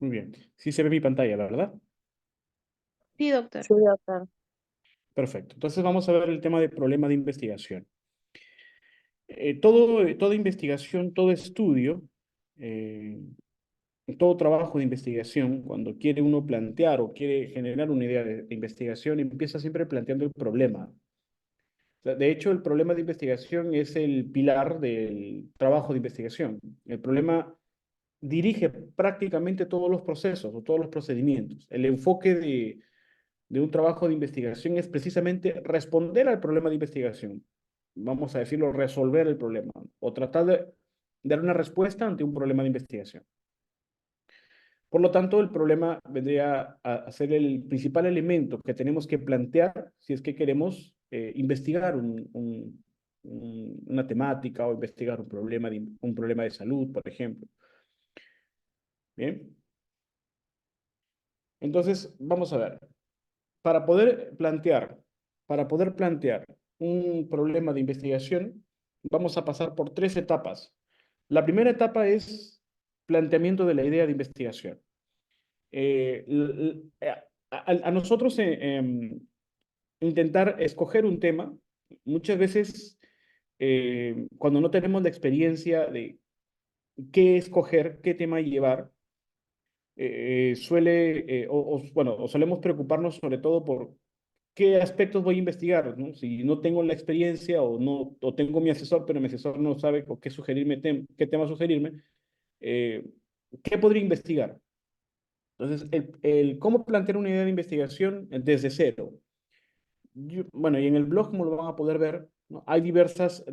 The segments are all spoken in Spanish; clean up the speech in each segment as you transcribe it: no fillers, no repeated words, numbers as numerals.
Muy bien. Sí se ve mi pantalla, ¿verdad? Sí, doctor. Sí, doctor. Perfecto. Entonces vamos a ver el tema del problema de investigación. Toda investigación, todo estudio, eh, todo trabajo de investigación, cuando quiere uno plantear o quiere generar una idea de investigación, empieza siempre planteando el problema. O sea, de hecho, el problema de investigación es el pilar del trabajo de investigación. El problema dirige prácticamente todos los procesos o todos los procedimientos. El enfoque de un trabajo de investigación es precisamente responder al problema de investigación. Vamos a decirlo, resolver el problema o tratar de dar una respuesta ante un problema de investigación. Por lo tanto, el problema vendría a ser el principal elemento que tenemos que plantear si es que queremos investigar una temática o investigar un problema de salud, por ejemplo. Bien, entonces vamos a ver. Para poder plantear, para poder plantear un problema de investigación, vamos a pasar por tres etapas. La primera etapa es planteamiento de la idea de investigación. Eh, l- l- a nosotros intentar escoger un tema, muchas veces cuando no tenemos la experiencia de qué escoger, qué tema llevar, bueno, o solemos preocuparnos sobre todo por qué aspectos voy a investigar, ¿no? Si no tengo la experiencia o no, o tengo mi asesor, pero mi asesor no sabe o qué sugerirme, qué tema sugerirme, eh, ¿qué podría investigar? Entonces, el cómo plantear una idea de investigación desde cero. Bueno, y en el blog, como lo van a poder ver, ¿no? Hay diversas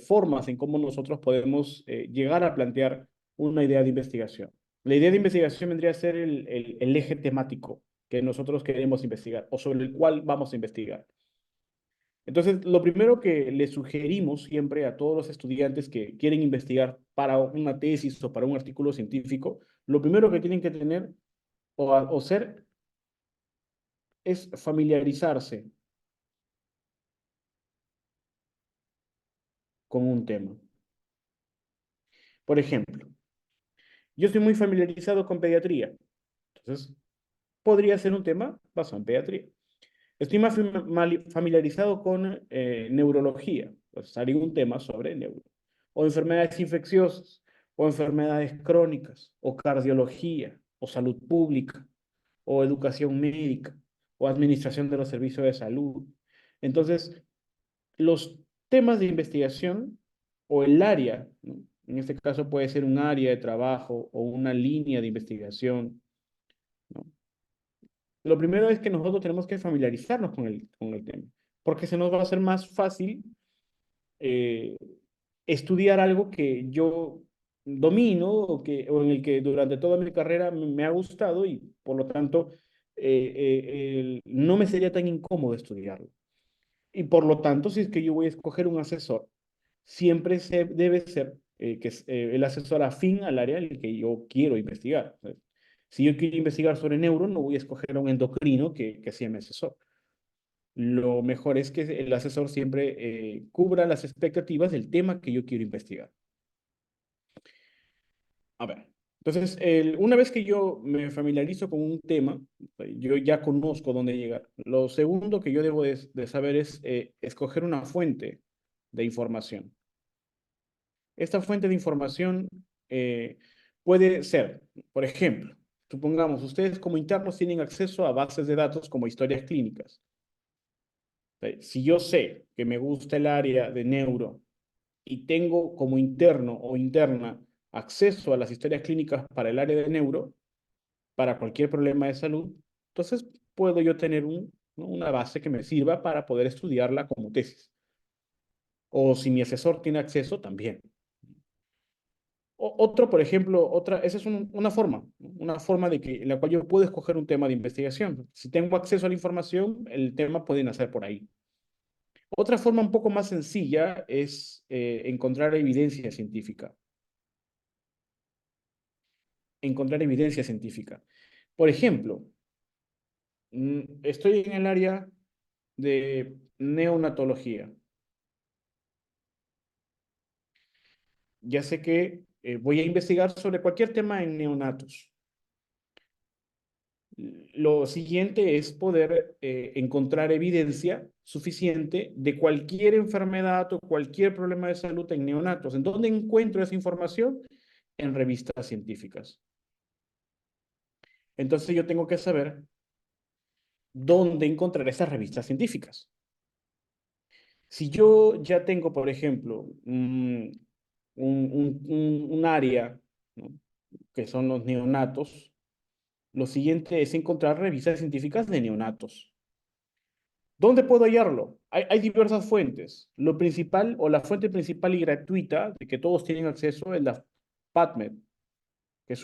formas en cómo nosotros podemos llegar a plantear una idea de investigación. La idea de investigación vendría a ser el eje temático que nosotros queremos investigar o sobre el cual vamos a investigar. Entonces, lo primero que le sugerimos siempre a todos los estudiantes que quieren investigar para una tesis o para un artículo científico, lo primero que tienen que tener o ser es familiarizarse con un tema. Por ejemplo, yo estoy muy familiarizado con pediatría, entonces podría ser un tema basado en pediatría. Estoy más familiarizado con neurología, pues haría un tema sobre neuro. O enfermedades infecciosas, o enfermedades crónicas, o cardiología, o salud pública, o educación médica, o administración de los servicios de salud. Entonces, los temas de investigación o el área, ¿no? En este caso puede ser un área de trabajo o una línea de investigación, ¿no? Lo primero es que nosotros tenemos que familiarizarnos con el tema, porque se nos va a hacer más fácil eh, estudiar algo que yo domino o en el que durante toda mi carrera me ha gustado y por lo tanto no me sería tan incómodo estudiarlo. Y por lo tanto, si es que yo voy a escoger un asesor, siempre debe ser el asesor afín al área en el que yo quiero investigar. ¿Sabes? Si yo quiero investigar sobre neuro, no voy a escoger a un endocrino que sea mi asesor. Lo mejor es que el asesor siempre cubra las expectativas del tema que yo quiero investigar. A ver, entonces, una vez que yo me familiarizo con un tema, yo ya conozco dónde llegar. Lo segundo que yo debo de saber es escoger una fuente de información. Esta fuente de información puede ser, por ejemplo, supongamos, ustedes como internos tienen acceso a bases de datos como historias clínicas. Si yo sé que me gusta el área de neuro y tengo como interno o interna acceso a las historias clínicas para el área de neuro, para cualquier problema de salud, entonces puedo yo tener ¿no? una base que me sirva para poder estudiarla como tesis. O si mi asesor tiene acceso, también. Otro, por ejemplo, esa es una forma, ¿no? Una forma en la cual yo puedo escoger un tema de investigación. Si tengo acceso a la información, el tema puede nacer por ahí. Otra forma un poco más sencilla es encontrar evidencia científica. Encontrar evidencia científica. Por ejemplo, estoy en el área de neonatología. Ya sé que voy a investigar sobre cualquier tema en neonatos. Lo siguiente es poder encontrar evidencia suficiente de cualquier enfermedad o cualquier problema de salud en neonatos. ¿En dónde encuentro esa información? En revistas científicas. Entonces yo tengo que saber dónde encontrar esas revistas científicas. Si yo ya tengo, por ejemplo, un área, ¿no?, que son los neonatos, lo siguiente es encontrar revistas científicas de neonatos. ¿Dónde puedo hallarlo? Hay diversas fuentes. Lo principal o la fuente principal y gratuita de que todos tienen acceso es la PubMed, que es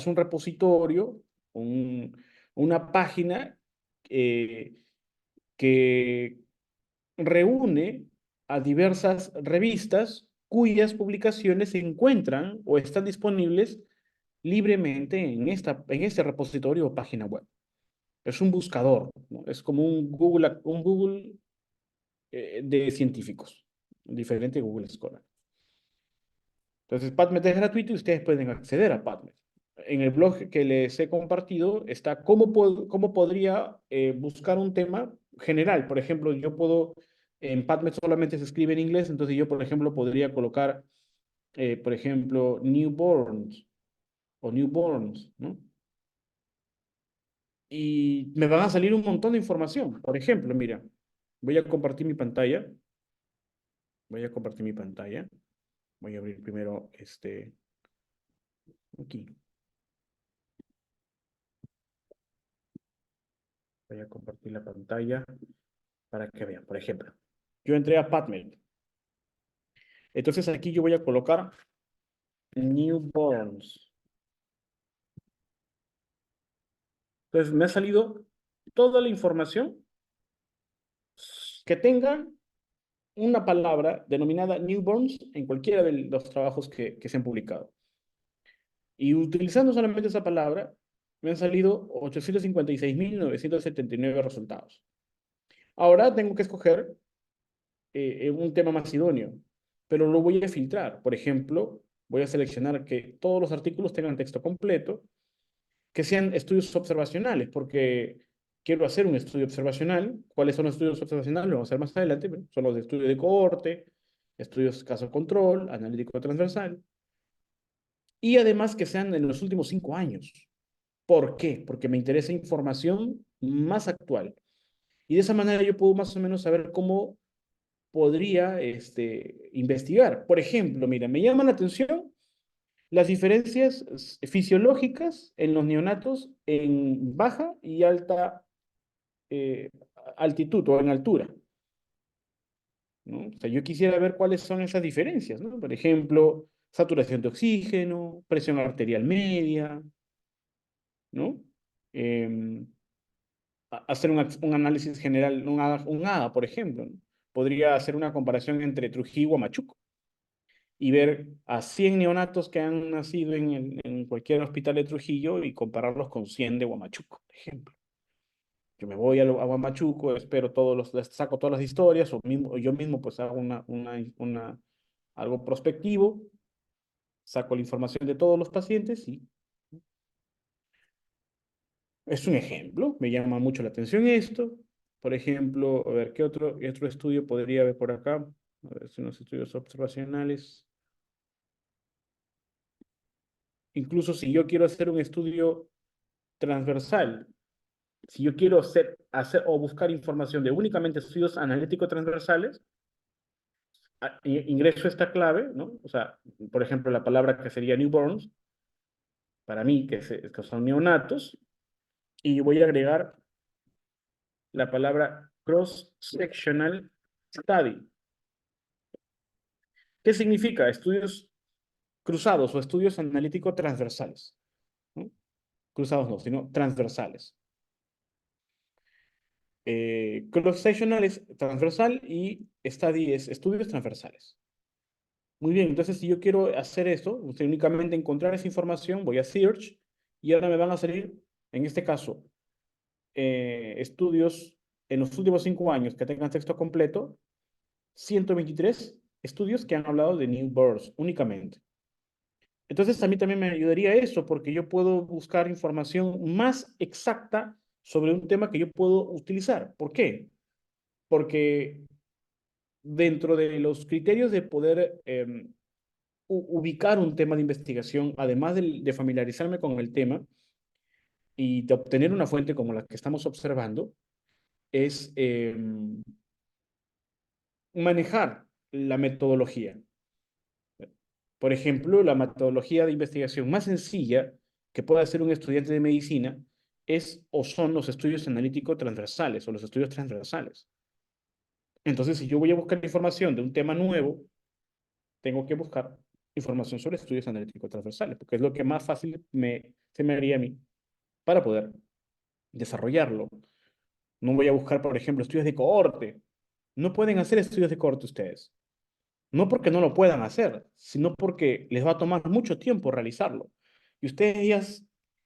un repositorio, un- una página eh, que reúne a diversas revistas cuyas publicaciones se encuentran o están disponibles libremente en este repositorio o página web. Es un buscador, ¿no? Es como un Google de científicos, diferente de Google Scholar. Entonces, PubMed es gratuito y ustedes pueden acceder a PubMed. En el blog que les he compartido está cómo podría buscar un tema general. Por ejemplo, en PubMed solamente se escribe en inglés, entonces yo, por ejemplo, podría colocar, por ejemplo, newborns o newborns, ¿no? Y me van a salir un montón de información. Por ejemplo, mira, voy a compartir mi pantalla. Voy a compartir mi pantalla. Voy a abrir primero aquí. Voy a compartir la pantalla para que vean. Por ejemplo, yo entré a PubMed. Entonces aquí yo voy a colocar newborns. Entonces me ha salido toda la información que tenga una palabra denominada newborns en cualquiera de los trabajos que se han publicado. Y utilizando solamente esa palabra, me han salido 856.979 resultados. Ahora tengo que escoger un tema más idóneo, pero lo voy a filtrar. Por ejemplo, voy a seleccionar que todos los artículos tengan texto completo, que sean estudios observacionales, porque quiero hacer un estudio observacional. ¿Cuáles son los estudios observacionales? Lo vamos a hacer más adelante. Pero son los de estudio de cohorte, estudios caso control, analítico transversal, y además que sean en los últimos 5 años. ¿Por qué? Porque me interesa información más actual. Y de esa manera yo puedo más o menos saber cómo podría investigar. Por ejemplo, mira, me llama la atención las diferencias fisiológicas en los neonatos en baja y alta eh, altitud o en altura, ¿no? O sea, yo quisiera ver cuáles son esas diferencias, ¿no? Por ejemplo, saturación de oxígeno, presión arterial media, ¿no? Em, hacer un análisis general, un ADA, por ejemplo, ¿no? Podría hacer una comparación entre Trujillo y Huamachuco y ver a 100 neonatos que han nacido en cualquier hospital de Trujillo y compararlos con 100 de Huamachuco, por ejemplo. Yo me voy a Huamachuco, saco todas las historias, o yo mismo pues hago algo prospectivo, saco la información de todos los pacientes y es un ejemplo. Me llama mucho la atención esto. Por ejemplo, a ver, qué otro estudio podría haber por acá? A ver, si unos estudios observacionales. Incluso si yo quiero hacer un estudio transversal, si yo quiero hacer o buscar información de únicamente estudios analíticos transversales, ingreso esta clave, ¿no? O sea, por ejemplo, la palabra que sería newborns, para mí, que son neonatos, y voy a agregar la palabra cross-sectional study. ¿Qué significa? Estudios cruzados o estudios analíticos transversales, ¿no? Cruzados no, sino transversales. Cross-sectional es transversal y study es estudios transversales. Muy bien, entonces si yo quiero hacer esto, únicamente encontrar esa información, voy a search y ahora me van a salir, en este caso, estudios en los últimos 5 años que tengan texto completo, 123 estudios que han hablado de new births únicamente. Entonces, a mí también me ayudaría eso, porque yo puedo buscar información más exacta sobre un tema que yo puedo utilizar. ¿Por qué? Porque dentro de los criterios de poder ubicar un tema de investigación, además de familiarizarme con el tema y de obtener una fuente como la que estamos observando, es manejar la metodología. Por ejemplo, la metodología de investigación más sencilla que puede hacer un estudiante de medicina es o son los estudios analíticos transversales o los estudios transversales. Entonces, si yo voy a buscar información de un tema nuevo, tengo que buscar información sobre estudios analíticos transversales, porque es lo que más fácil se me haría a mí para poder desarrollarlo. No voy a buscar, por ejemplo, estudios de cohorte. No pueden hacer estudios de cohorte ustedes. No porque no lo puedan hacer, sino porque les va a tomar mucho tiempo realizarlo. Y ustedes ya,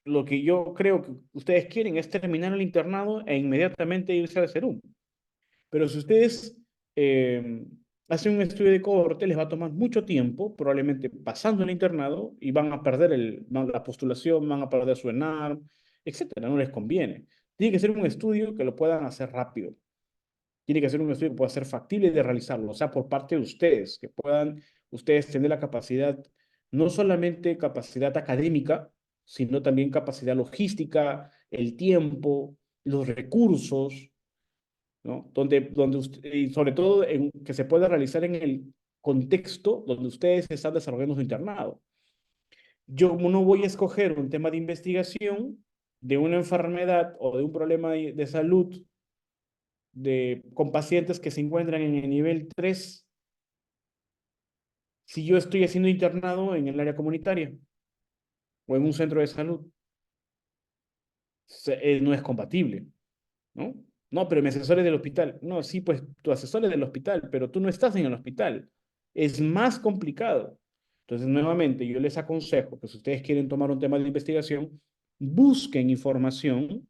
lo que yo creo que ustedes quieren es terminar el internado e inmediatamente irse al SERUM. Pero si ustedes eh, hacen un estudio de cohorte, les va a tomar mucho tiempo, probablemente pasando el internado, y van a perder la postulación, van a perder su ENARM, etcétera. No les conviene. Tiene que ser un estudio que lo puedan hacer rápido. Tiene que ser un estudio que pueda ser factible de realizarlo, o sea, por parte de ustedes, que puedan ustedes tener la capacidad, no solamente capacidad académica, sino también capacidad logística, el tiempo, los recursos, ¿no? Y sobre todo que se pueda realizar en el contexto donde ustedes están desarrollando su internado. Yo no voy a escoger un tema de investigación de una enfermedad o de un problema de salud con pacientes que se encuentran en el nivel 3 si yo estoy haciendo internado en el área comunitaria o en un centro de salud. No es compatible, ¿no? No, pero mi asesor es del hospital. No, sí, pues tu asesor es del hospital, pero tú no estás en el hospital. Es más complicado. Entonces, nuevamente, yo les aconsejo que si ustedes quieren tomar un tema de investigación, busquen información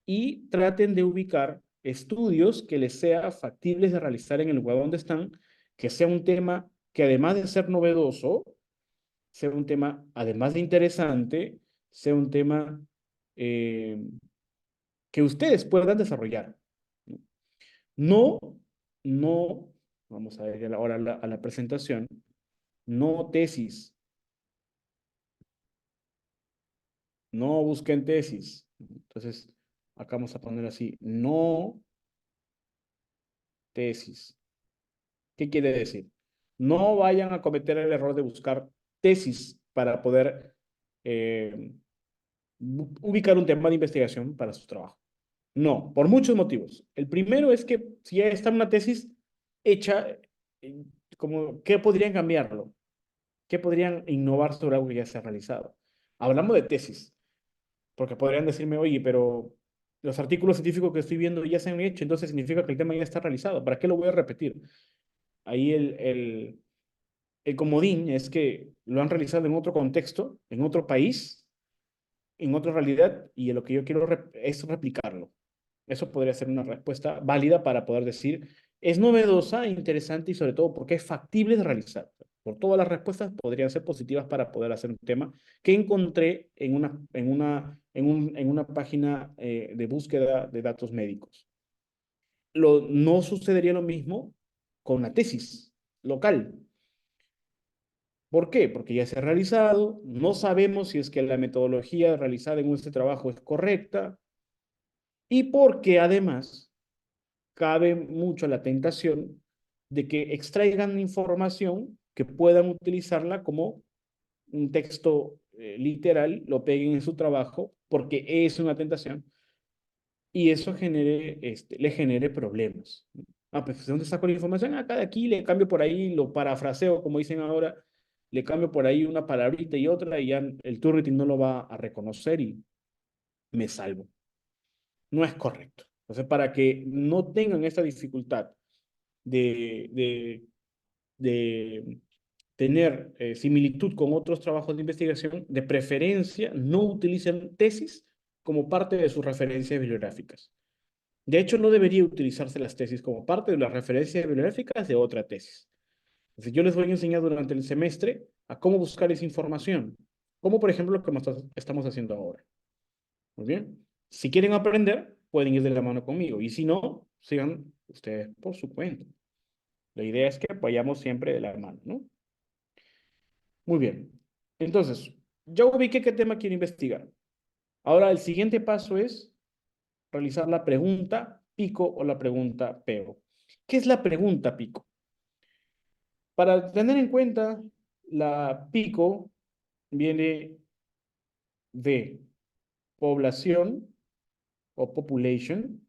y traten de ubicar estudios que les sea factibles de realizar en el lugar donde están, que sea un tema que además de ser novedoso, sea un tema además de interesante, sea un tema eh, que ustedes puedan desarrollar. No, no, vamos a ver ahora a la presentación, no tesis, no busquen tesis. Entonces, acá vamos a poner así, no tesis. ¿Qué quiere decir? No vayan a cometer el error de buscar tesis para poder eh, ubicar un tema de investigación para su trabajo. No, por muchos motivos. El primero es que si ya está una tesis hecha, eh, como, ¿qué podrían cambiarlo? ¿Qué podrían innovar sobre algo que ya se ha realizado? Hablamos de tesis, porque podrían decirme, oye, pero los artículos científicos que estoy viendo ya se han hecho, entonces significa que el tema ya está realizado. ¿Para qué lo voy a repetir? Ahí el comodín es que lo han realizado en otro contexto, en otro país, en otra realidad, y lo que yo quiero es replicarlo. Eso podría ser una respuesta válida para poder decir, es novedosa, interesante y sobre todo porque es factible de realizar. Por todas las respuestas podrían ser positivas para poder hacer un tema que encontré en una página de búsqueda de datos médicos. No sucedería lo mismo con la tesis local. ¿Por qué? Porque ya se ha realizado, no sabemos si es que la metodología realizada en este trabajo es correcta y porque además cabe mucho la tentación de que extraigan información que puedan utilizarla como un texto literal, lo peguen en su trabajo, porque es una tentación, y eso le genere problemas. Ah, pues, ¿de dónde saco la información? Acá de aquí le cambio por ahí, lo parafraseo, como dicen ahora, le cambio por ahí una palabrita y otra, y ya el Turnitin no lo va a reconocer y me salvo. No es correcto. Entonces, para que no tengan esta dificultad de, de, de tener similitud con otros trabajos de investigación, de preferencia no utilicen tesis como parte de sus referencias bibliográficas. De hecho, no debería utilizarse las tesis como parte de las referencias bibliográficas de otra tesis. Entonces, yo les voy a enseñar durante el semestre a cómo buscar esa información, como por ejemplo lo que estamos haciendo ahora. Muy bien. Si quieren aprender, pueden ir de la mano conmigo. Y si no, sigan ustedes por su cuenta. La idea es que vayamos siempre de la mano, ¿no? Muy bien. Entonces, ya ubiqué qué tema quiero investigar. Ahora, el siguiente paso es realizar la pregunta pico o la pregunta peo. ¿Qué es la pregunta pico? Para tener en cuenta, la pico viene de población o population,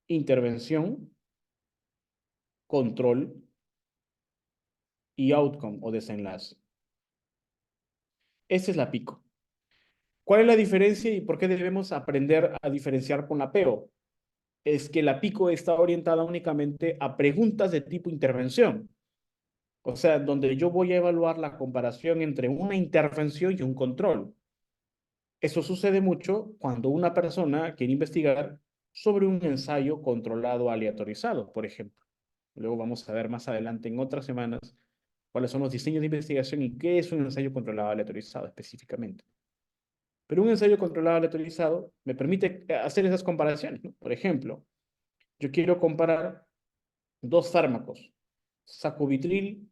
intervención, control y outcome o desenlace. Esa es la pico. ¿Cuál es la diferencia y por qué debemos aprender a diferenciar con la PEO? Es que la PICO está orientada únicamente a preguntas de tipo intervención. O sea, donde yo voy a evaluar la comparación entre una intervención y un control. Eso sucede mucho cuando una persona quiere investigar sobre un ensayo controlado aleatorizado, por ejemplo. Luego vamos a ver más adelante en otras semanas cuáles son los diseños de investigación y qué es un ensayo controlado aleatorizado específicamente. Pero un ensayo controlado aleatorizado me permite hacer esas comparaciones, ¿no? Por ejemplo, yo quiero comparar dos fármacos, sacubitril,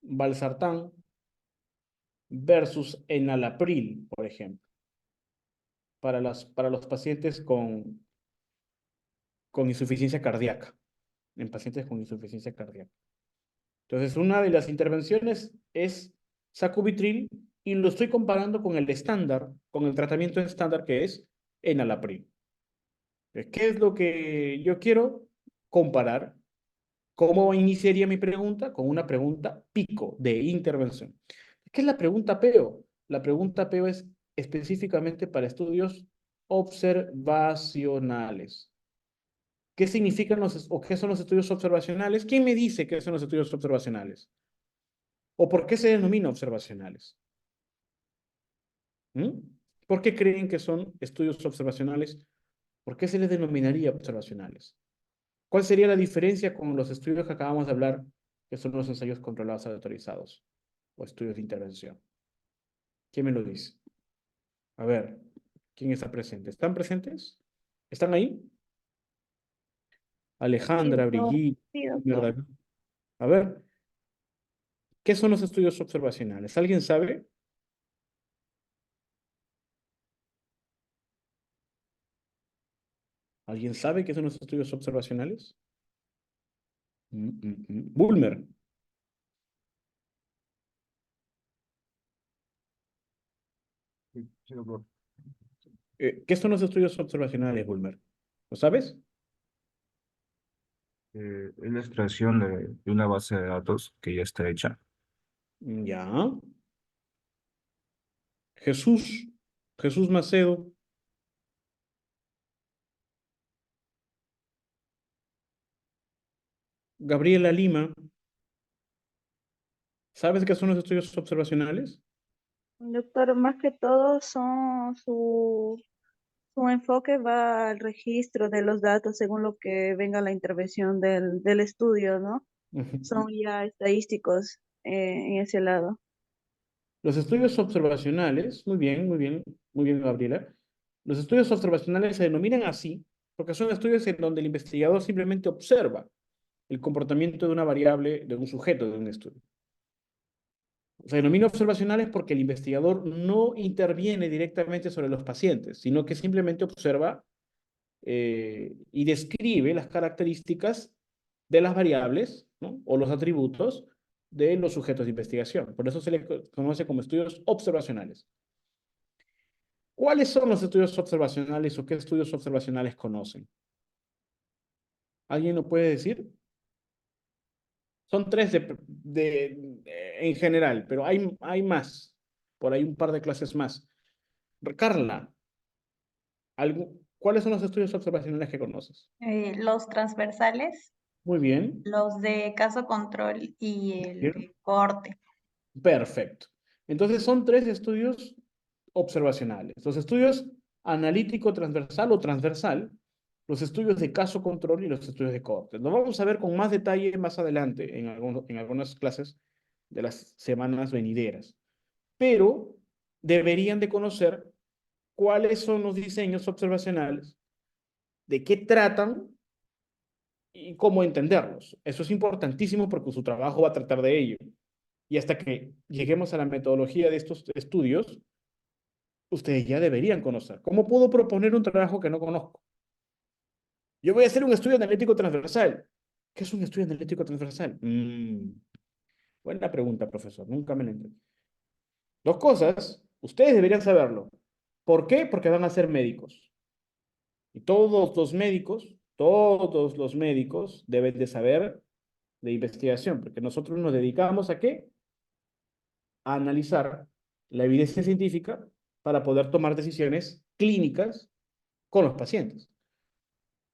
valsartán versus enalapril, por ejemplo, para los pacientes con insuficiencia cardíaca, en pacientes con insuficiencia cardíaca. Entonces, una de las intervenciones es sacubitril y lo estoy comparando con el estándar, con el tratamiento estándar que es enalapril. ¿Qué es lo que yo quiero comparar? ¿Cómo iniciaría mi pregunta? Con una pregunta pico de intervención. ¿Qué es la pregunta PEO? La pregunta PEO es específicamente para estudios observacionales. ¿Qué significan o qué son los estudios observacionales? ¿Quién me dice qué son los estudios observacionales? ¿O por qué se denomina observacionales? ¿Mm? ¿Por qué creen que son estudios observacionales? ¿Por qué se les denominaría observacionales? ¿Cuál sería la diferencia con los estudios que acabamos de hablar, que son los ensayos controlados autorizados o estudios de intervención? ¿Quién me lo dice? A ver, ¿quién está presente? ¿Están presentes? ¿Están ahí? Sí, Alejandra, doctor. Brigitte, Sí, doctor. ¿verdad? A ver, ¿qué son los estudios observacionales? ¿Alguien sabe? ¿Alguien sabe qué son los estudios observacionales? Bulmer, Sí, sí, doctor. ¿qué son los estudios observacionales, Bulmer? ¿Lo sabes? Es la extracción de una base de datos que ya está hecha. Ya. Jesús, Jesús Macedo, Gabriela Lima, ¿sabes qué son los estudios observacionales? Doctor, más que todo su enfoque va al registro de los datos según lo que venga la intervención del estudio, ¿no? Ujú. Son ya estadísticos en ese lado. Los estudios observacionales, muy bien, Gabriela. Los estudios observacionales se denominan así porque son estudios en donde el investigador simplemente observa el comportamiento de una variable de un sujeto de un estudio. Se denomina observacionales porque el investigador no interviene directamente sobre los pacientes, sino que simplemente observa y describe las características de las variables, ¿no? O los atributos de los sujetos de investigación. Por eso se le conoce como estudios observacionales. ¿Cuáles son los estudios observacionales o qué estudios observacionales conocen? ¿Alguien lo puede decir? Son tres en general, pero hay más. Por ahí un par de clases más. Carla, ¿cuáles son los estudios observacionales que conoces? Los transversales, Muy bien. los de caso control y el Bien. de cohorte. Perfecto. Entonces son tres estudios observacionales. Los estudios analítico transversal o transversal los estudios de caso control y los estudios de cohorte. Lo vamos a ver con más detalle más adelante en algunas clases de las semanas venideras. Pero deberían de conocer cuáles son los diseños observacionales, de qué tratan y cómo entenderlos. Eso es importantísimo porque su trabajo va a tratar de ello. Y hasta que lleguemos a la metodología de estos estudios, ustedes ya deberían conocer. ¿Cómo puedo proponer un trabajo que no conozco? Yo voy a hacer un estudio analítico transversal. ¿Qué es un estudio analítico transversal? Buena pregunta, profesor. Nunca me la entendí. Dos cosas, ustedes deberían saberlo. ¿Por qué? Porque van a ser médicos. Y todos los médicos deben de saber de investigación, porque nosotros nos dedicamos ¿a qué? A analizar la evidencia científica para poder tomar decisiones clínicas con los pacientes.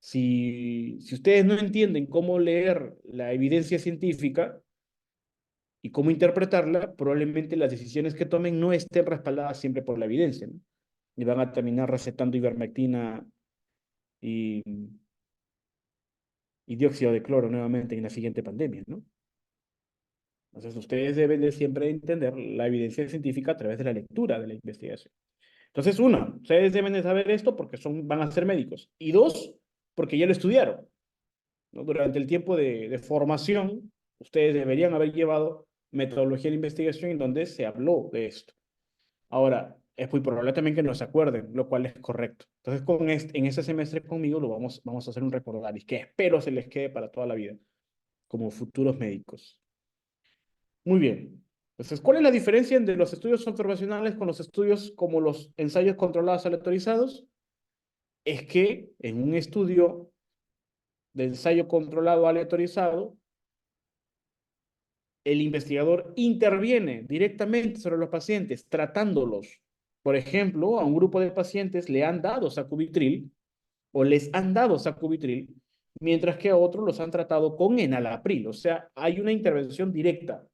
Si ustedes no entienden cómo leer la evidencia científica y cómo interpretarla, probablemente las decisiones que tomen no estén respaldadas siempre por la evidencia, ¿no? Y van a terminar recetando ivermectina y, y dióxido de cloro nuevamente en la siguiente pandemia, ¿no? Entonces, ustedes deben de siempre entender la evidencia científica a través de la lectura de la investigación. Entonces, una, ustedes deben de saber esto porque van a ser médicos. Y dos, porque ya lo estudiaron, ¿no? Durante el tiempo de formación, ustedes deberían haber llevado metodología de investigación en donde se habló de esto. Ahora, es muy probable también que no se acuerden, lo cual es correcto. Entonces, en este semestre conmigo vamos a hacer un recordaris que espero se les quede para toda la vida, como futuros médicos. Muy bien. Entonces, ¿cuál es la diferencia entre los estudios observacionales con los estudios como los ensayos controlados aleatorizados? Es que en un estudio de ensayo controlado aleatorizado, el investigador interviene directamente sobre los pacientes, tratándolos. Por ejemplo, a un grupo de pacientes le han dado sacubitril o les han dado sacubitril, mientras que a otros los han tratado con enalapril. O sea, hay una intervención directa,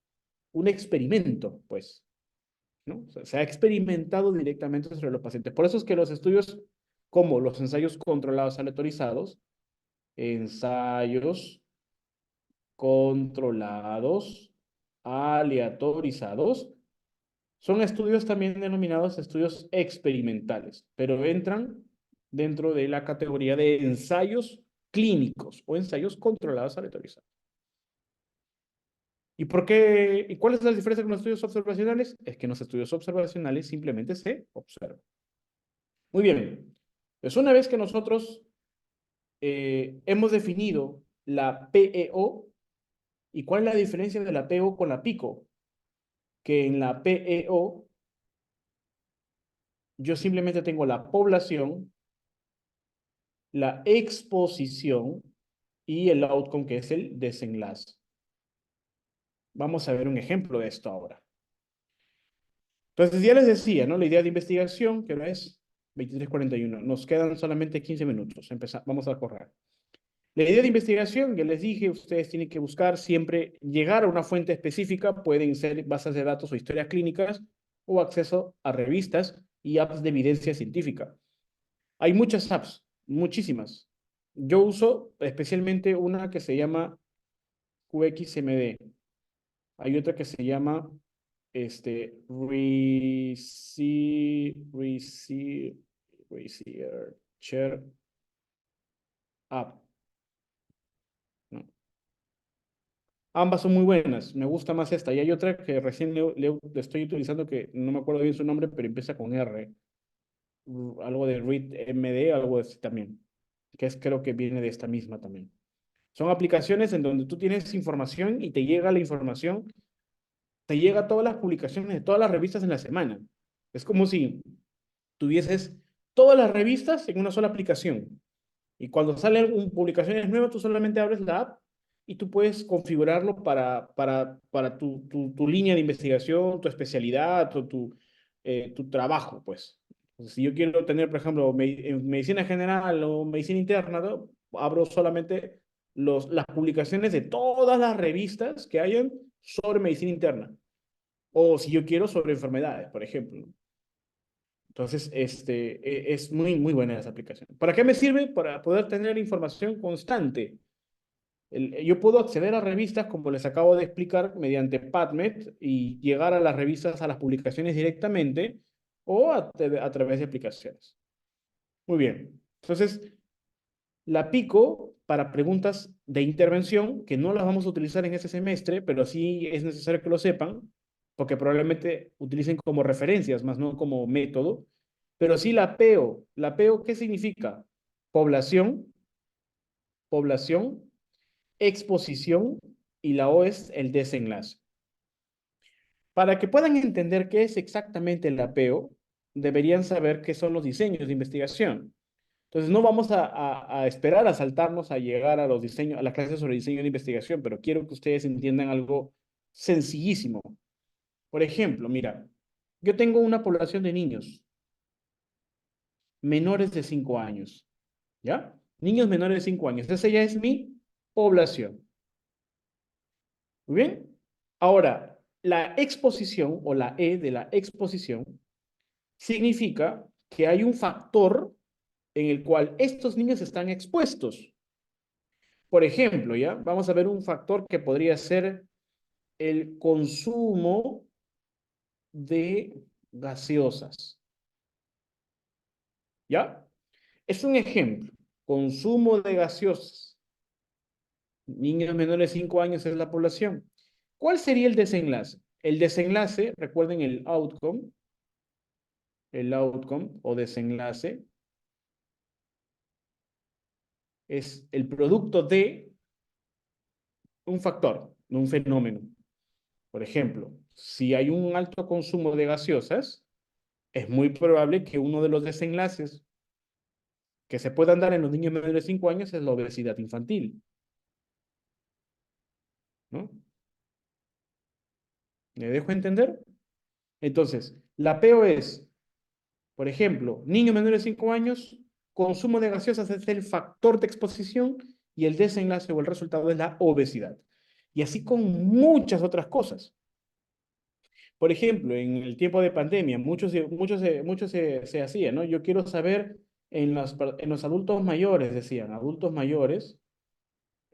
un experimento, pues, ¿no? O sea, se ha experimentado directamente sobre los pacientes. Por eso es que los estudios como los ensayos controlados aleatorizados, ensayos controlados aleatorizados, son estudios también denominados estudios experimentales, pero entran dentro de la categoría de ensayos clínicos o ensayos controlados aleatorizados. ¿Y por qué? ¿Y cuál es la diferencia con los estudios observacionales? Es que en los estudios observacionales simplemente se observa. Muy bien. Pues una vez que nosotros hemos definido la PEO, ¿y cuál es la diferencia de la PEO con la PICO? Que en la PEO yo simplemente tengo la población, la exposición y el outcome, que es el desenlace. Vamos a ver un ejemplo de esto ahora. Entonces, ya les decía, ¿no? La idea de investigación, que ahora es 23:41. Nos quedan solamente 15 minutos. Vamos a correr. La idea de investigación, ya les dije, ustedes tienen que buscar siempre llegar a una fuente específica. Pueden ser bases de datos o historias clínicas o acceso a revistas y apps de evidencia científica. Hay muchas apps, muchísimas. Yo uso especialmente una que se llama QXMD. Hay otra que se llama Researcher App, ¿no? Ambas son muy buenas. Me gusta más esta. Y hay otra que recién le estoy utilizando que no me acuerdo bien su nombre, pero empieza con R. Algo de ReadMD, algo así también. Que creo que viene de esta misma también. Son aplicaciones en donde tú tienes información y te llega la información, te llega todas las publicaciones de todas las revistas en la semana. Es como si tuvieses todas las revistas en una sola aplicación. Y cuando salen publicaciones nuevas, tú solamente abres la app y tú puedes configurarlo para tu línea de investigación, tu especialidad o tu trabajo, pues. Entonces, si yo quiero tener, por ejemplo, en medicina general o medicina interna, ¿no? Abro solamente las publicaciones de todas las revistas que hayan sobre medicina interna. O si yo quiero sobre enfermedades, por ejemplo. Entonces, es muy, muy buena esa aplicación. ¿Para qué me sirve? Para poder tener información constante. Yo puedo acceder a revistas, como les acabo de explicar, mediante PubMed y llegar a las revistas, a las publicaciones directamente o a través de aplicaciones. Muy bien. Entonces, la Pico para preguntas de intervención, que no las vamos a utilizar en ese semestre, pero sí es necesario que lo sepan, porque probablemente utilicen como referencias, más no como método. Pero sí la PEO. ¿La PEO qué significa? Población, población, exposición, y la O es el desenlace. Para que puedan entender qué es exactamente el apeo, deberían saber qué son los diseños de investigación. Entonces, no vamos a esperar a saltarnos a llegar a los diseños, a las clases sobre diseño de investigación, pero quiero que ustedes entiendan algo sencillísimo. Por ejemplo, mira, yo tengo una población de niños menores de 5 años, ¿ya? Niños menores de 5 años. Esa ya es mi población. Muy bien. Ahora, la exposición o la E de la exposición significa que hay un factor en el cual estos niños están expuestos. Por ejemplo, ¿ya? Vamos a ver un factor que podría ser el consumo de gaseosas. ¿Ya? Es un ejemplo. Consumo de gaseosas. Niños menores de 5 años es la población. ¿Cuál sería el desenlace? El desenlace, recuerden el outcome o desenlace, es el producto de un factor, de un fenómeno. Por ejemplo, si hay un alto consumo de gaseosas, es muy probable que uno de los desenlaces que se puedan dar en los niños menores de 5 años es la obesidad infantil, ¿no? ¿Me dejo entender? Entonces, la PO es, por ejemplo, niños menores de 5 años, consumo de gaseosas es el factor de exposición y el desenlace o el resultado es la obesidad. Y así con muchas otras cosas. Por ejemplo, en el tiempo de pandemia, muchos se hacía, ¿no? Yo quiero saber en los adultos mayores, decían, adultos mayores,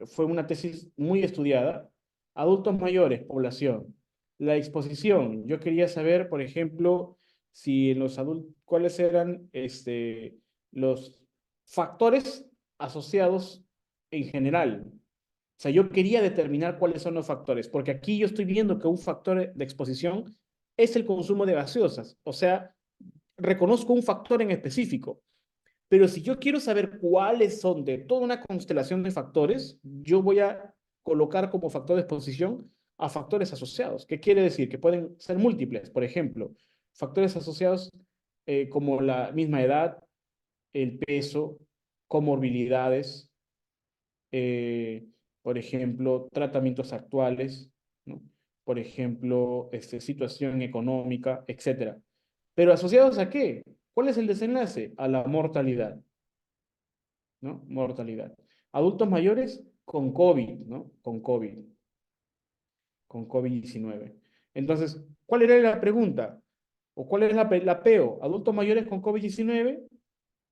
fue una tesis muy estudiada, adultos mayores, población. La exposición, yo quería saber, por ejemplo, si en los adultos, cuáles eran los factores asociados en general. O sea, yo quería determinar cuáles son los factores, porque aquí yo estoy viendo que un factor de exposición es el consumo de gaseosas. O sea, reconozco un factor en específico. Pero si yo quiero saber cuáles son de toda una constelación de factores, yo voy a colocar como factor de exposición a factores asociados. ¿Qué quiere decir? Que pueden ser múltiples. Por ejemplo, factores asociados como la misma edad, el peso, comorbilidades, eh, por ejemplo, tratamientos actuales, ¿no? Por ejemplo, situación económica, etcétera. Pero asociados a qué? ¿Cuál es el desenlace? A la mortalidad, ¿no? Mortalidad. Adultos mayores con COVID, ¿no? Con COVID-19. Entonces, ¿cuál era la pregunta? ¿O cuál es la PEO? Adultos mayores con COVID-19.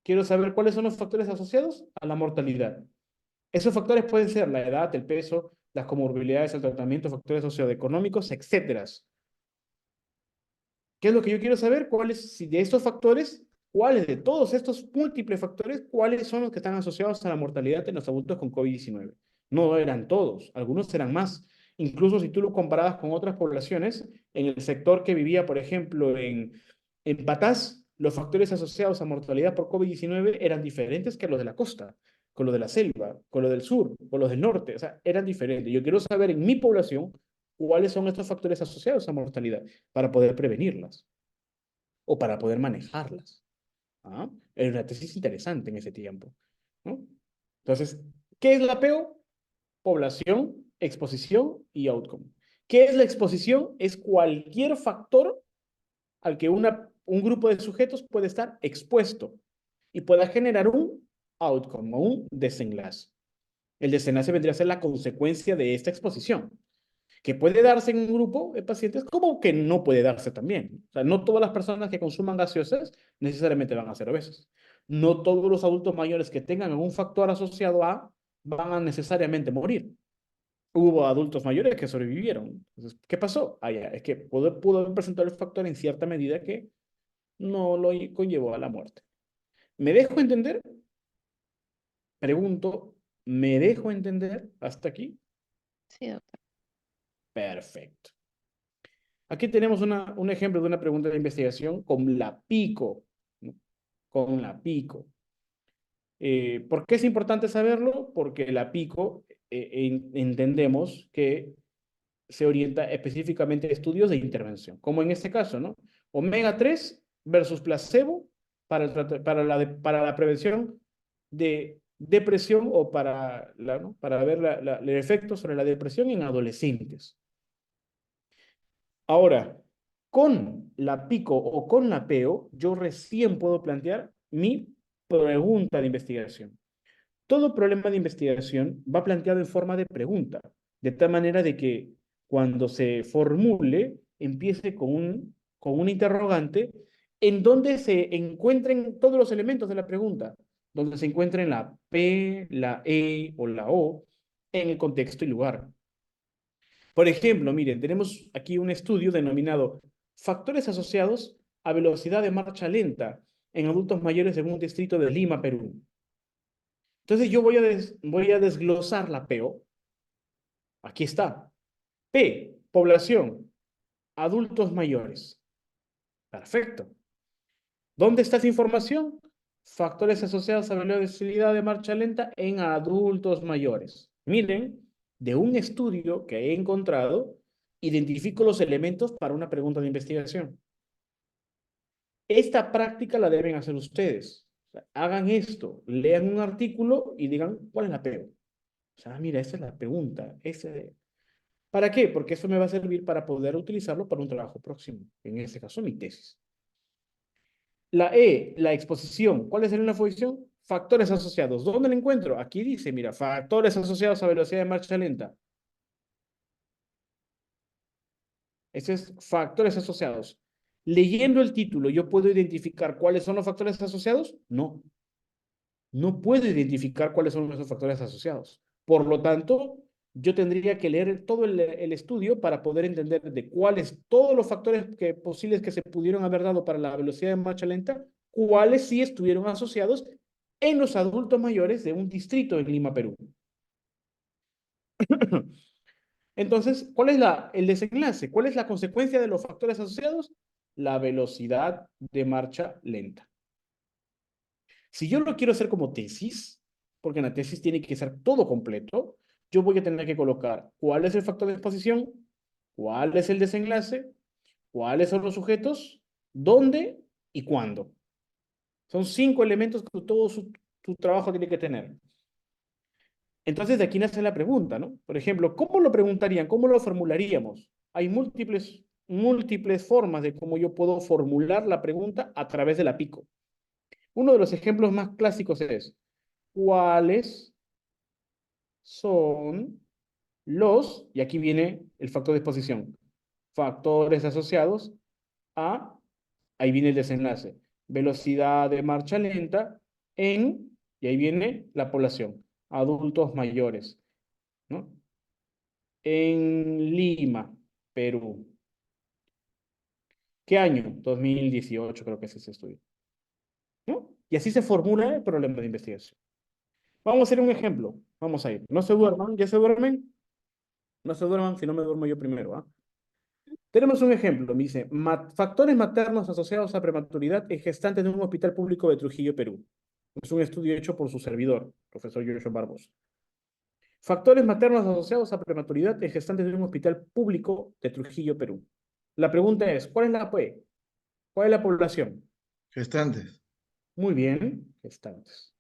Quiero saber cuáles son los factores asociados a la mortalidad. Esos factores pueden ser la edad, el peso, las comorbilidades, el tratamiento, factores socioeconómicos, etcétera. ¿Qué es lo que yo quiero saber? ¿Cuáles, si de estos factores, cuáles de todos estos múltiples factores, cuáles son los que están asociados a la mortalidad en los adultos con COVID-19? No eran todos, algunos eran más. Incluso si tú lo comparabas con otras poblaciones, en el sector que vivía, por ejemplo, en Patás, los factores asociados a mortalidad por COVID-19 eran diferentes que los de la costa, con los de la selva, con los del sur, con los del norte, o sea, eran diferentes. Yo quiero saber en mi población cuáles son estos factores asociados a mortalidad para poder prevenirlas o para poder manejarlas. ¿Ah? Era una tesis interesante en ese tiempo, ¿no? Entonces, ¿qué es la PEO? Población, exposición y outcome. ¿Qué es la exposición? Es cualquier factor al que un grupo de sujetos puede estar expuesto y pueda generar un outcome o un desenlace. El desenlace vendría a ser la consecuencia de esta exposición. Que puede darse en un grupo de pacientes, como que no puede darse también. O sea, no todas las personas que consuman gaseosas necesariamente van a ser obesas. No todos los adultos mayores que tengan algún factor asociado a van a necesariamente morir. Hubo adultos mayores que sobrevivieron. Entonces, ¿qué pasó? Ah, ya, es que pudo haber presentado el factor en cierta medida que no lo conllevó a la muerte. ¿Me dejo entender? Pregunto, ¿me dejo entender hasta aquí? Sí, doctor. Perfecto. Aquí tenemos un ejemplo de una pregunta de investigación con la pico, ¿no? Con la pico. ¿Por qué es importante saberlo? Porque la pico entendemos que se orienta específicamente a estudios de intervención, como en este caso, ¿no? Omega 3 versus placebo para la prevención de depresión o ¿no? Para ver el efecto sobre la depresión en adolescentes. Ahora, con la pico o con la peo, yo recién puedo plantear mi pregunta de investigación. Todo problema de investigación va planteado en forma de pregunta, de tal manera de que cuando se formule, empiece con un interrogante en donde se encuentren todos los elementos de la pregunta, donde se encuentren la P, la E o la O en el contexto y lugar. Por ejemplo, miren, tenemos aquí un estudio denominado Factores asociados a velocidad de marcha lenta en adultos mayores en un distrito de Lima, Perú. Entonces yo voy a desglosar la PO. Aquí está. P, población, adultos mayores. Perfecto. ¿Dónde está esa información? Factores asociados a velocidad de marcha lenta en adultos mayores. Miren, de un estudio que he encontrado, identifico los elementos para una pregunta de investigación. Esta práctica la deben hacer ustedes. O sea, hagan esto, lean un artículo y digan, ¿cuál es la PO? O sea, mira, esa es la pregunta. ¿Para qué? Porque eso me va a servir para poder utilizarlo para un trabajo próximo. En este caso, mi tesis. La E, la exposición. ¿Cuál es la exposición? Factores asociados. ¿Dónde la encuentro? Aquí dice, mira, factores asociados a velocidad de marcha lenta. Ese es factores asociados. Leyendo el título, ¿yo puedo identificar cuáles son los factores asociados? No. No puedo identificar cuáles son esos factores asociados. Por lo tanto, yo tendría que leer todo el estudio para poder entender de cuáles, todos los factores posibles que se pudieron haber dado para la velocidad de marcha lenta, cuáles sí estuvieron asociados en los adultos mayores de un distrito en Lima, Perú. Entonces, ¿cuál es el desenlace? ¿Cuál es la consecuencia de los factores asociados? La velocidad de marcha lenta. Si yo lo quiero hacer como tesis, porque en la tesis tiene que ser todo completo, yo voy a tener que colocar cuál es el factor de exposición, cuál es el desenlace, cuáles son los sujetos, dónde y cuándo. Son 5 elementos que todo su trabajo tiene que tener. Entonces de aquí nace la pregunta, ¿no? Por ejemplo, ¿cómo lo preguntarían? ¿Cómo lo formularíamos? Hay múltiples formas de cómo yo puedo formular la pregunta a través de la PICO. Uno de los ejemplos más clásicos es, ¿cuáles son y aquí viene el factor de exposición, factores asociados a, ahí viene el desenlace, velocidad de marcha lenta y ahí viene la población, adultos mayores, ¿no? En Lima, Perú. ¿Qué año? 2018 creo que es ese estudio, ¿no? Y así se formula el problema de investigación. Vamos a hacer un ejemplo. Vamos a ir. No se duerman. ¿Ya se duermen? No se duerman si no me duermo yo primero, ¿ah? Tenemos un ejemplo. Me dice, factores maternos asociados a prematuridad en gestantes de un hospital público de Trujillo, Perú. Es un estudio hecho por su servidor, profesor Giorgio Barbos. Factores maternos asociados a prematuridad en gestantes de un hospital público de Trujillo, Perú. La pregunta es, ¿cuál es la P? ¿Cuál es la población? Gestantes. Muy bien, gestantes.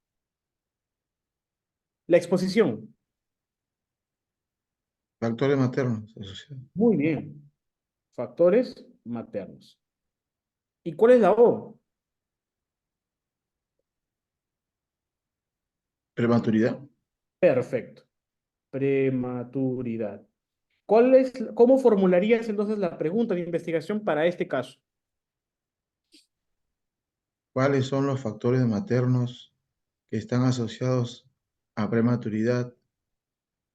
La exposición. Factores maternos asociados. Muy bien. Factores maternos. ¿Y cuál es la O? Prematuridad. Perfecto. Prematuridad. ¿Cómo formularías entonces la pregunta de investigación para este caso? ¿Cuáles son los factores maternos que están asociados a prematuridad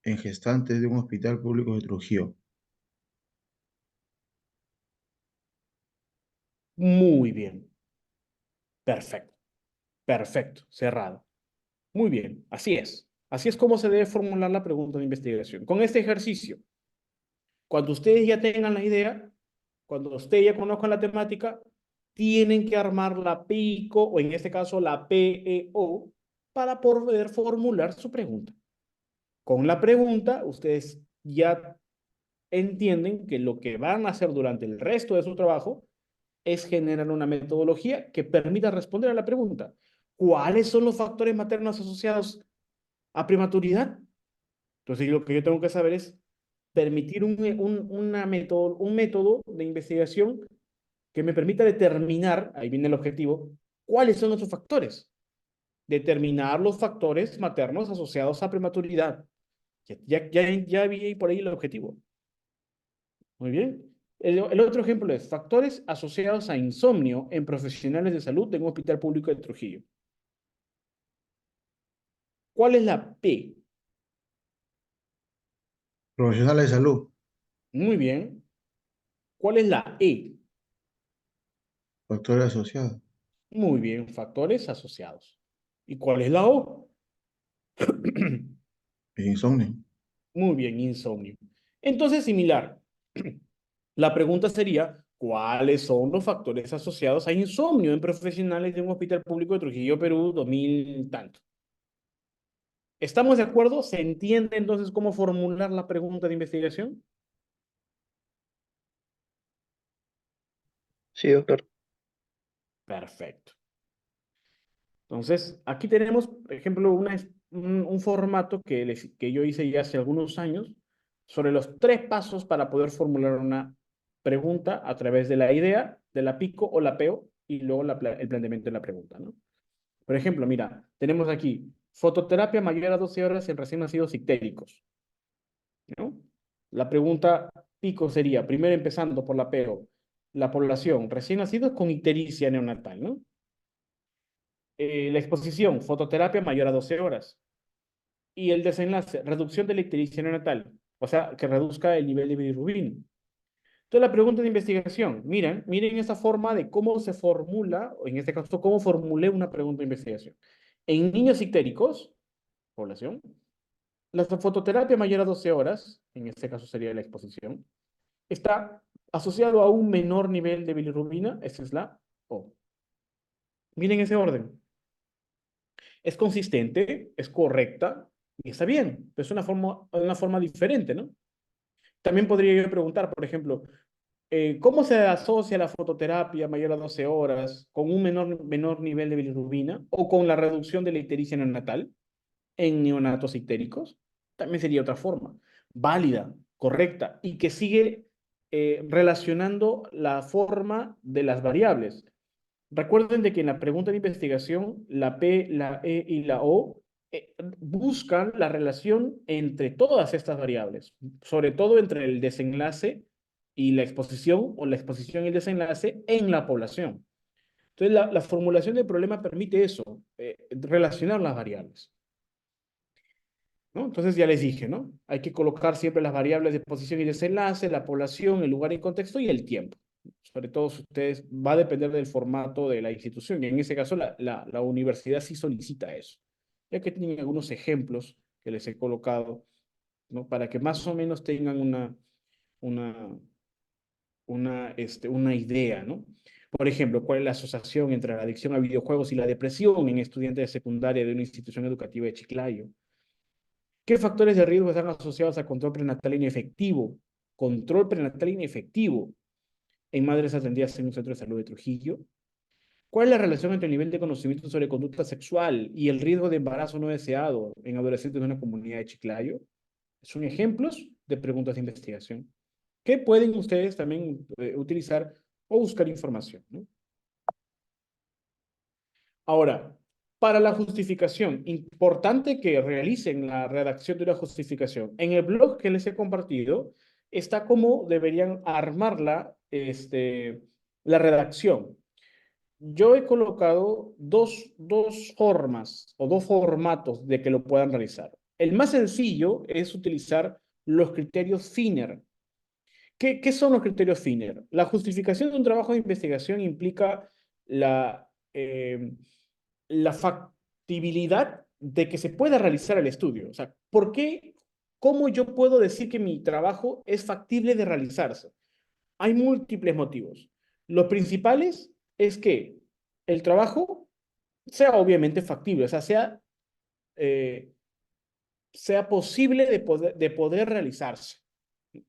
en gestantes de un hospital público de Trujillo? Muy bien. Perfecto. Perfecto. Cerrado. Muy bien. Así es. Así es como se debe formular la pregunta de investigación. Con este ejercicio, cuando ustedes ya tengan la idea, cuando ustedes ya conozcan la temática, tienen que armar la PICO o en este caso la PEO para poder formular su pregunta. Con la pregunta, ustedes ya entienden que lo que van a hacer durante el resto de su trabajo es generar una metodología que permita responder a la pregunta. ¿Cuáles son los factores maternos asociados a prematuridad? Entonces, lo que yo tengo que saber es permitir un método de investigación que me permita determinar, ahí viene el objetivo, cuáles son esos factores. Determinar los factores maternos asociados a prematuridad. Ya vi por ahí el objetivo. Muy bien. El otro ejemplo es factores asociados a insomnio en profesionales de salud de un hospital público de Trujillo. ¿Cuál es la P? Profesionales de salud, Muy bien. ¿Cuál es la E? factores asociados, Muy bien, factores asociados. ¿Y cuál es la O? insomnio, Muy bien, insomnio. Entonces, similar. La pregunta sería, ¿cuáles son los factores asociados a insomnio en profesionales de un hospital público de Trujillo, Perú, 2000 tanto? ¿Estamos de acuerdo? ¿Se entiende entonces cómo formular la pregunta de investigación? Sí, doctor. Perfecto. Entonces, aquí tenemos, por ejemplo, un formato que yo hice ya hace algunos años sobre los 3 pasos para poder formular una pregunta a través de la idea, de la PICO o la PEO, y luego el planteamiento de la pregunta, ¿no? Por ejemplo, mira, tenemos aquí fototerapia mayor a 12 horas en recién nacidos ictéricos, ¿no? La pregunta PICO sería, primero empezando por la PEO, la población recién nacidos con ictericia neonatal, ¿no? La exposición, fototerapia mayor a 12 horas. Y el desenlace, reducción de la ictericia neonatal, o sea, que reduzca el nivel de bilirrubina. Entonces, la pregunta de investigación, miren esta forma de cómo se formula, o en este caso, cómo formulé una pregunta de investigación. En niños ictéricos, población, la fototerapia mayor a 12 horas, en este caso sería la exposición, está asociado a un menor nivel de bilirrubina, esa es la O. Miren ese orden. Es consistente, es correcta y está bien, pero es una forma diferente, ¿no? También podría yo preguntar, por ejemplo, ¿cómo se asocia la fototerapia mayor a 12 horas con un menor nivel de bilirrubina o con la reducción de la ictericia neonatal en neonatos ictéricos? También sería otra forma, válida, correcta y que sigue relacionando la forma de las variables. Recuerden de que en la pregunta de investigación, la P, la E y la O buscan la relación entre todas estas variables, sobre todo entre el desenlace y la exposición o la exposición y el desenlace en la población. Entonces, la formulación del problema permite eso, relacionar las variables, ¿no? Entonces ya les dije, ¿no? Hay que colocar siempre las variables de posición y desenlace, la población, el lugar y contexto y el tiempo. Sobre todo si ustedes, va a depender del formato de la institución. Y en ese caso, la universidad sí solicita eso. Ya que tienen algunos ejemplos que les he colocado, ¿no? Para que más o menos tengan una, una idea, ¿no? Por ejemplo, ¿cuál es la asociación entre la adicción a videojuegos y la depresión en estudiantes de secundaria de una institución educativa de Chiclayo? ¿Qué factores de riesgo están asociados a control prenatal inefectivo? Control prenatal inefectivo en madres atendidas en un centro de salud de Trujillo. ¿Cuál es la relación entre el nivel de conocimiento sobre conducta sexual y el riesgo de embarazo no deseado en adolescentes de una comunidad de Chiclayo? Son ejemplos de preguntas de investigación que pueden ustedes también utilizar o buscar información, ¿no? Ahora, para la justificación, importante que realicen la redacción de una justificación. En el blog que les he compartido, está cómo deberían armarla la redacción. Yo he colocado dos formas o dos formatos de que lo puedan realizar. El más sencillo es utilizar los criterios Finner. ¿Qué son los criterios Finner? La justificación de un trabajo de investigación implica la factibilidad de que se pueda realizar el estudio. O sea, ¿cómo yo puedo decir que mi trabajo es factible de realizarse? Hay múltiples motivos. Los principales es que el trabajo sea obviamente factible, o sea, sea posible de poder realizarse.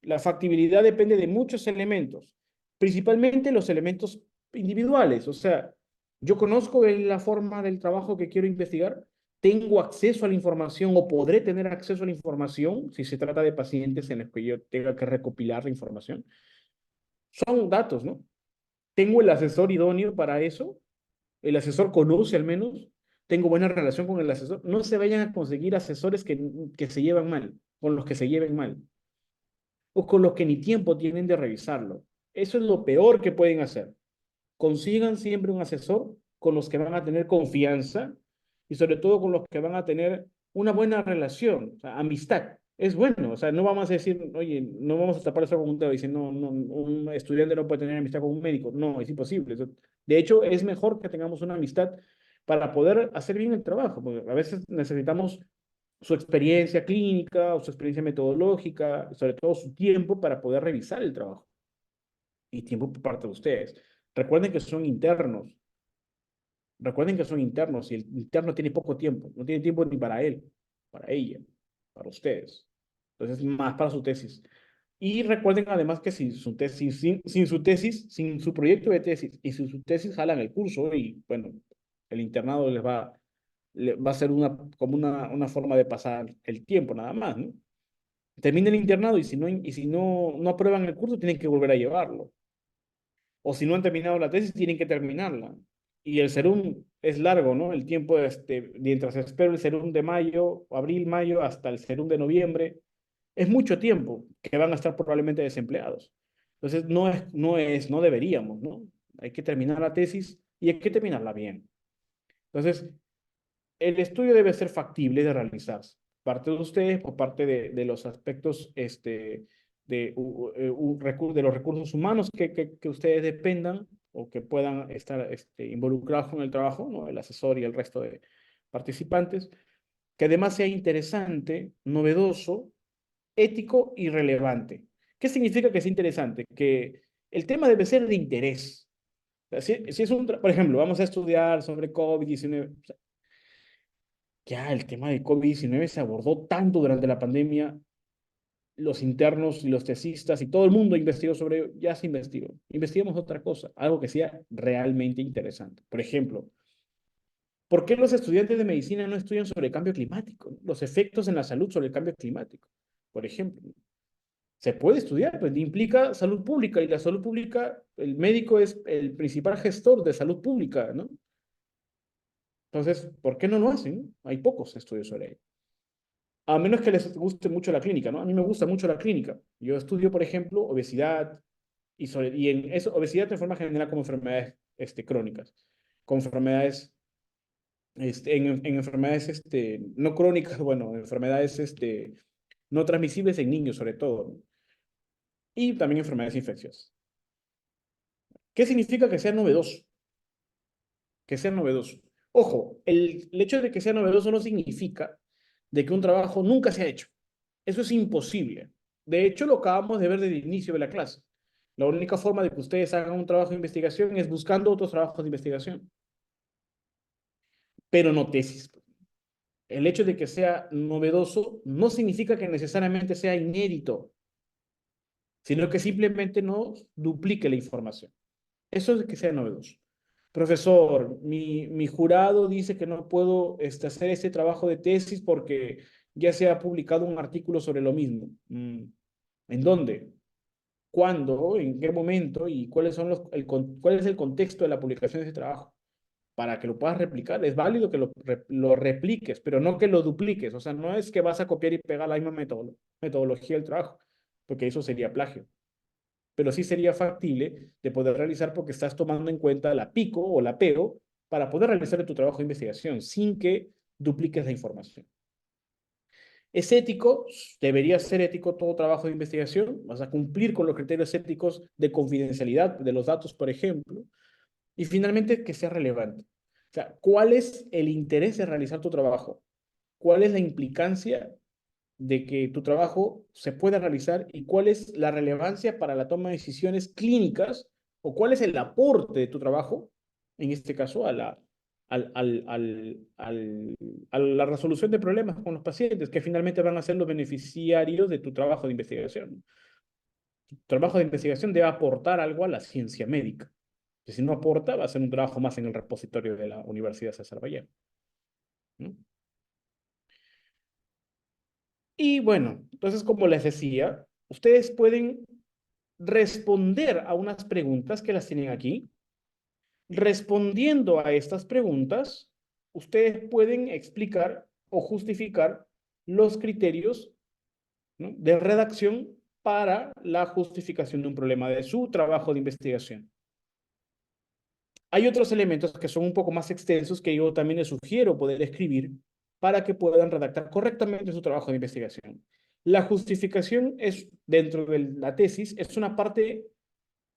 La factibilidad depende de muchos elementos, principalmente los elementos individuales. O sea, yo conozco la forma del trabajo que quiero investigar, tengo acceso a la información o podré tener acceso a la información si se trata de pacientes en los que yo tenga que recopilar la información. Son datos, ¿no? Tengo el asesor idóneo para eso, el asesor conoce al menos, tengo buena relación con el asesor. No se vayan a conseguir asesores que se llevan mal, con los que se lleven mal o con los que ni tiempo tienen de revisarlo. Eso es lo peor que pueden hacer. Consigan siempre un asesor con los que van a tener confianza y sobre todo con los que van a tener una buena relación, o sea, amistad. Es bueno, o sea, no vamos a decir, oye, no vamos a tapar eso con un dedo y decir, no, no, un estudiante no puede tener amistad con un médico. No, es imposible. De hecho, es mejor que tengamos una amistad para poder hacer bien el trabajo, porque a veces necesitamos su experiencia clínica o su experiencia metodológica, sobre todo su tiempo para poder revisar el trabajo y tiempo por parte de ustedes. Recuerden que son internos. Recuerden que son internos y el interno tiene poco tiempo. No tiene tiempo ni para él, para ella, para ustedes. Entonces, más para su tesis. Y recuerden además que sin su tesis, sin su proyecto de tesis y sin su tesis jalan el curso y bueno, el internado va a ser como una forma de pasar el tiempo nada más, ¿no? Termina el internado y si no aprueban el curso tienen que volver a llevarlo. O si no han terminado la tesis, tienen que terminarla. Y el serum es largo, ¿no? El tiempo, mientras espero el serum de mayo, abril, mayo, hasta el serum de noviembre, es mucho tiempo que van a estar probablemente desempleados. Entonces, no deberíamos, ¿no? Hay que terminar la tesis y hay que terminarla bien. Entonces, el estudio debe ser factible de realizarse. Parte de ustedes, por parte de los aspectos de los recursos humanos que ustedes dependan o que puedan estar involucrados con el trabajo, ¿no? El asesor y el resto de participantes, que además sea interesante, novedoso, ético y relevante. ¿Qué significa que sea interesante? Que el tema debe ser de interés. O sea, si es por ejemplo, vamos a estudiar sobre COVID-19, ya el tema de COVID-19 se abordó tanto durante la pandemia, los internos y los tesistas y todo el mundo investigó sobre ello, ya se investigó. Investigamos otra cosa, algo que sea realmente interesante. Por ejemplo, ¿por qué los estudiantes de medicina no estudian sobre el cambio climático? Los efectos en la salud sobre el cambio climático, por ejemplo. Se puede estudiar, pues implica salud pública y la salud pública, el médico es el principal gestor de salud pública, ¿no? Entonces, ¿por qué no lo hacen? Hay pocos estudios sobre ello. A menos que les guste mucho la clínica, ¿no? A mí me gusta mucho la clínica. Yo estudio, por ejemplo, obesidad y en eso, obesidad de forma general como enfermedades crónicas, con enfermedades, en enfermedades no crónicas, bueno, enfermedades no transmisibles en niños sobre todo, ¿no? Y también enfermedades infecciosas. ¿Qué significa que sea novedoso? Que sea novedoso. Ojo, el hecho de que sea novedoso no significa de que un trabajo nunca se ha hecho. Eso es imposible. De hecho, lo acabamos de ver desde el inicio de la clase. La única forma de que ustedes hagan un trabajo de investigación es buscando otros trabajos de investigación, pero no tesis. El hecho de que sea novedoso no significa que necesariamente sea inédito, sino que simplemente no duplique la información. Eso es que sea novedoso. Profesor, mi jurado dice que no puedo hacer este trabajo de tesis porque ya se ha publicado un artículo sobre lo mismo. ¿En dónde? ¿Cuándo? ¿En qué momento? ¿Y cuáles son cuál es el contexto de la publicación de ese trabajo? Para que lo puedas replicar. Es válido que lo repliques, pero no que lo dupliques. O sea, no es que vas a copiar y pegar la misma metodología del trabajo. porque eso sería plagio. Pero sí sería factible de poder realizar porque estás tomando en cuenta la PICO o la PEO para poder realizar tu trabajo de investigación sin que dupliques la información. ¿Es ético? Debería ser ético todo trabajo de investigación. Vas a cumplir con los criterios éticos de confidencialidad de los datos, por ejemplo. Y finalmente, que sea relevante. O sea, ¿cuál es el interés de realizar tu trabajo? ¿Cuál es la implicancia de que tu trabajo se pueda realizar y cuál es la relevancia para la toma de decisiones clínicas o cuál es el aporte de tu trabajo, en este caso, a la resolución de problemas con los pacientes, que finalmente van a ser los beneficiarios de tu trabajo de investigación? Tu trabajo de investigación debe aportar algo a la ciencia médica. Que si no aporta, va a ser un trabajo más en el repositorio de la Universidad César Vallejo, ¿no? Y bueno, entonces, como les decía, ustedes pueden responder a unas preguntas que las tienen aquí. Respondiendo a estas preguntas, ustedes pueden explicar o justificar los criterios, ¿no?, de redacción para la justificación de un problema de su trabajo de investigación. Hay otros elementos que son un poco más extensos que yo también les sugiero poder escribir para que puedan redactar correctamente su trabajo de investigación. La justificación es, dentro de la tesis, es una parte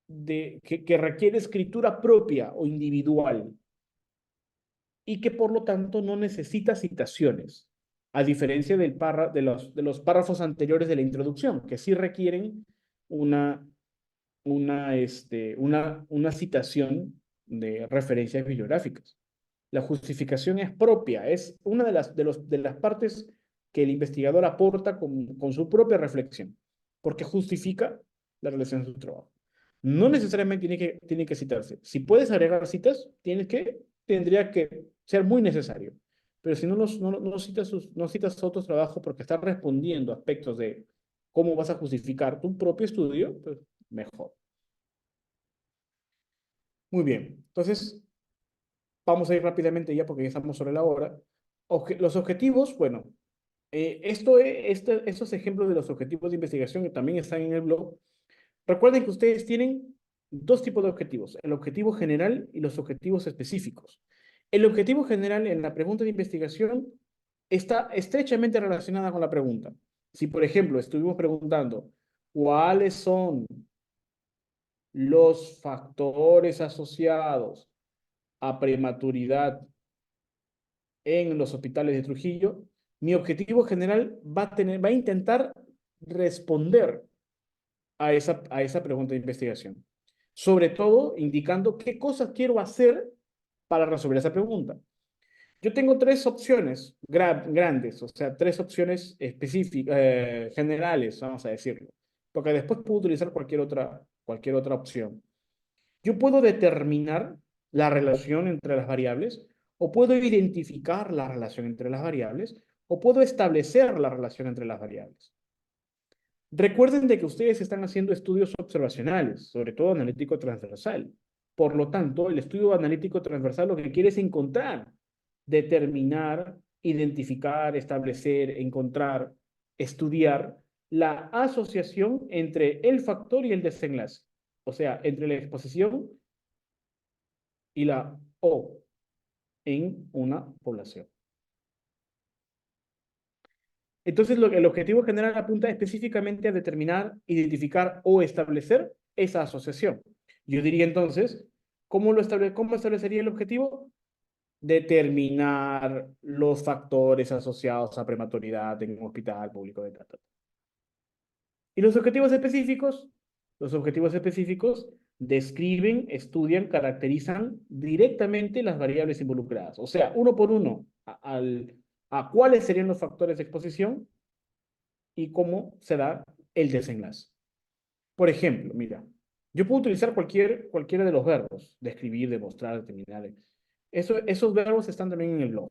que requiere escritura propia o individual y que por lo tanto no necesita citaciones, a diferencia de los párrafos anteriores de la introducción, que sí requieren una una citación de referencias bibliográficas. La justificación es propia, es una de las partes que el investigador aporta con su propia reflexión, porque justifica la relación de su trabajo. No necesariamente tiene que citarse. Si puedes agregar citas, tendría que ser muy necesario. Pero si no citas otros trabajos porque estás respondiendo aspectos de cómo vas a justificar tu propio estudio, pues mejor. Muy bien, entonces vamos a ir rápidamente ya porque ya estamos sobre la hora. Los objetivos, bueno, estos ejemplos de los objetivos de investigación que también están en el blog. Recuerden que ustedes tienen dos tipos de objetivos, el objetivo general y los objetivos específicos. El objetivo general en la pregunta de investigación está estrechamente relacionada con la pregunta. Si, por ejemplo, estuvimos preguntando, ¿cuáles son los factores asociados a prematuridad en los hospitales de Trujillo? Mi objetivo general va a intentar responder a esa pregunta de investigación. Sobre todo, indicando qué cosas quiero hacer para resolver esa pregunta. Yo tengo tres opciones grandes, o sea, tres opciones específicas, generales, vamos a decirlo, porque después puedo utilizar cualquier otra opción. Yo puedo determinar la relación entre las variables, o puedo identificar la relación entre las variables, o puedo establecer la relación entre las variables. Recuerden de que ustedes están haciendo estudios observacionales, sobre todo analítico transversal. Por lo tanto, el estudio analítico transversal lo que quiere es encontrar, determinar, identificar, establecer, encontrar, estudiar la asociación entre el factor y el desenlace. O sea, entre la exposición y la O en una población. Entonces, el objetivo general apunta específicamente a determinar, identificar o establecer esa asociación. Yo diría entonces, ¿cómo establecería el objetivo? Determinar los factores asociados a prematuridad en un hospital público de datos. ¿Y los objetivos específicos? Los objetivos específicos describen, estudian, caracterizan directamente las variables involucradas. O sea, uno por uno, a cuáles serían los factores de exposición y cómo se da el desenlace. Por ejemplo, mira, yo puedo utilizar cualquiera de los verbos, describir, demostrar, determinar. Esos verbos están también en el blog.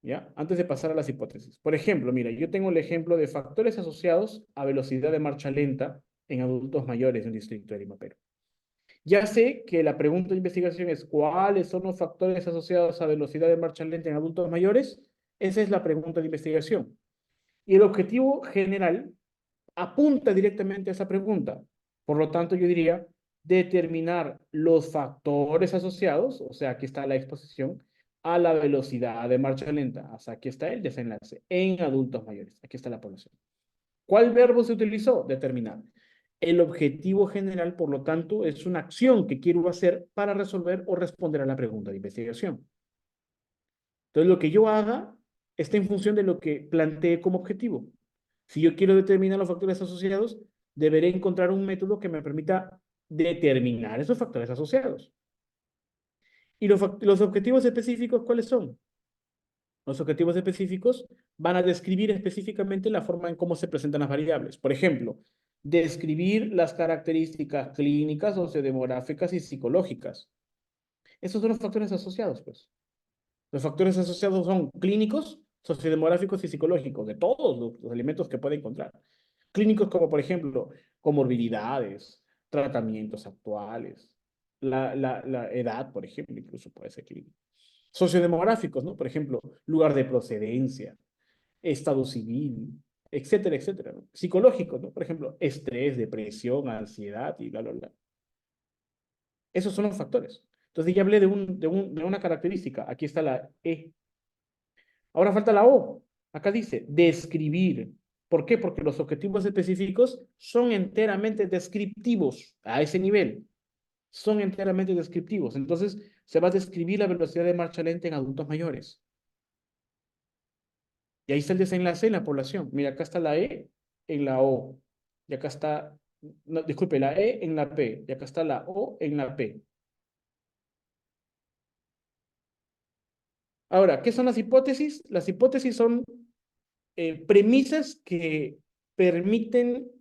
¿Ya? Antes de pasar a las hipótesis. Por ejemplo, mira, yo tengo el ejemplo de factores asociados a velocidad de marcha lenta en adultos mayores en el distrito de Lima, Perú. Ya sé que la pregunta de investigación es ¿cuáles son los factores asociados a velocidad de marcha lenta en adultos mayores? Esa es la pregunta de investigación. Y el objetivo general apunta directamente a esa pregunta. Por lo tanto, yo diría determinar los factores asociados, o sea, aquí está la exposición, a la velocidad de marcha lenta. O sea, aquí está el desenlace en adultos mayores. Aquí está la población. ¿Cuál verbo se utilizó? Determinar. El objetivo general, por lo tanto, es una acción que quiero hacer para resolver o responder a la pregunta de investigación. Entonces, lo que yo haga está en función de lo que plantee como objetivo. Si yo quiero determinar los factores asociados, deberé encontrar un método que me permita determinar esos factores asociados. ¿Y los objetivos específicos cuáles son? Los objetivos específicos van a describir específicamente la forma en cómo se presentan las variables. Por ejemplo, describir las características clínicas, sociodemográficas y psicológicas. Esos son los factores asociados, pues. Los factores asociados son clínicos, sociodemográficos y psicológicos, de todos los elementos que puede encontrar. Clínicos como, por ejemplo, comorbilidades, tratamientos actuales, la edad, por ejemplo, incluso puede ser clínico. Sociodemográficos, ¿no? Por ejemplo, lugar de procedencia, estado civil, etcétera, etcétera, ¿no? Psicológicos, ¿no? Por ejemplo, estrés, depresión, ansiedad y bla, bla, bla. Esos son los factores. Entonces ya hablé de una característica. Aquí está la E. Ahora falta la O. Acá dice describir. ¿Por qué? Porque los objetivos específicos son enteramente descriptivos a ese nivel. Son enteramente descriptivos. Entonces, se va a describir la velocidad de marcha lenta en adultos mayores. Y ahí está el desenlace en la población. Mira, acá está la E en la O. Y acá está, no, disculpe, la E en la P. Y acá está la O en la P. Ahora, ¿qué son las hipótesis? Las hipótesis son premisas que permiten